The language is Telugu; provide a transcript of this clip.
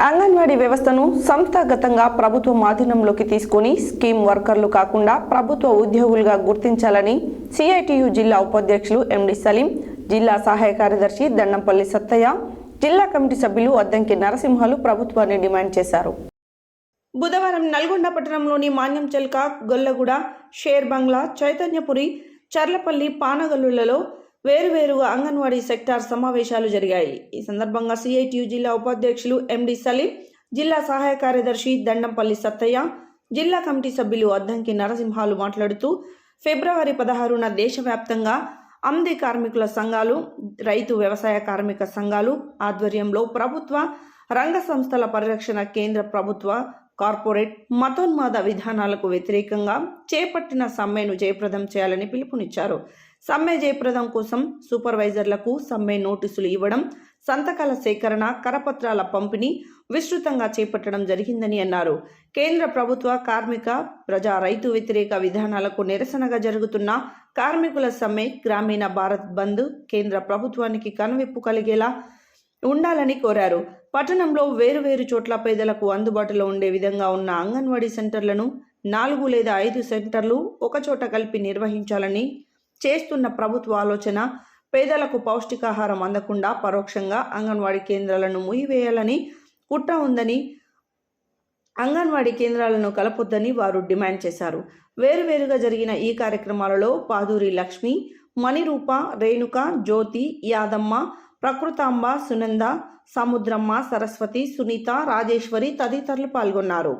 అంగన్వాడీ వ్యవస్థను సంస్థాగతంగా ప్రభుత్వం ఆధీనంలోకి తీసుకొని స్కీమ్ వర్కర్లు కాకుండా ప్రభుత్వ ఉద్యోగులుగా గుర్తించాలని సిఐటియు జిల్లా ఉపాధ్యక్షులు ఎండి సలీం, జిల్లా సహాయ కార్యదర్శి దండంపల్లి సత్తయ్య, జిల్లా కమిటీ సభ్యులు అద్దంకి నరసింహాలు ప్రభుత్వాన్ని డిమాండ్ చేశారు. బుధవారం నల్గొండ పట్టణంలోని మాన్యంచెల్క, గొల్లగూడ, షేర్ బంగ్లా, చైతన్యపురి, చర్లపల్లి, పానగల్లులలో వేరువేరుగా అంగన్వాడీ సెక్టార్ సమావేశాలు జరిగాయి. ఈ సందర్భంగా సిఐటియు జిల్లా ఉపాధ్యక్షులు ఎండి సలీం, జిల్లా సహాయ కార్యదర్శి దండంపల్లి సత్తయ్య, జిల్లా కమిటీ సభ్యులు అద్దంకి నరసింహాలు మాట్లాడుతూ ఫిబ్రవరి 16న దేశవ్యాప్తంగా అంది కార్మికుల సంఘాలు, రైతు వ్యవసాయ కార్మిక సంఘాలు ఆధ్వర్యంలో ప్రభుత్వ రంగ సంస్థల పరిరక్షణ, కేంద్ర ప్రభుత్వ కార్పొరేట్ మతోన్మాద విధానాలకు వ్యతిరేకంగా చేపట్టిన సమ్మెను జయప్రదం చేయాలని పిలుపునిచ్చారు. సమ్మె జయప్రదం కోసం సూపర్వైజర్లకు సమ్మె నోటీసులు ఇవ్వడం, సంతకాల సేకరణ, కరపత్రాల పంపిణీ విస్తృతంగా చేపట్టడం జరిగిందని అన్నారు. కేంద్ర ప్రభుత్వ కార్మిక, ప్రజా, రైతు వ్యతిరేక విధానాలకు నిరసనగా జరుగుతున్న కార్మికుల సమ్మె, గ్రామీణ భారత్ బంద్ కేంద్ర ప్రభుత్వానికి కనువిప్పు కలిగేలా ఉండాలని కోరారు. పట్టణంలో వేరువేరు చోట్ల పేదలకు అందుబాటులో ఉండే విధంగా ఉన్న అంగన్వాడీ సెంటర్లను 4 లేదా 5 సెంటర్లు ఒకచోట కలిపి నిర్వహించాలని చేస్తున్న ప్రభుత్వ ఆలోచన పేదలకు పౌష్టికాహారం అందకుండా పరోక్షంగా అంగన్వాడీ కేంద్రాలను మూసివేయాలని కుట్ర ఉందని, అంగన్వాడీ కేంద్రాలను కలపొద్దని వారు డిమాండ్ చేశారు. వేరువేరుగా జరిగిన ఈ కార్యక్రమాలలో పాదూరి లక్ష్మి, మణిరూప, రేణుక, జ్యోతి, యాదమ్మ, ప్రకృతాంబ, సునంద, సముద్రమ్మ, సరస్వతి, సునీత, రాజేశ్వరి తదితరులు పాల్గొన్నారు.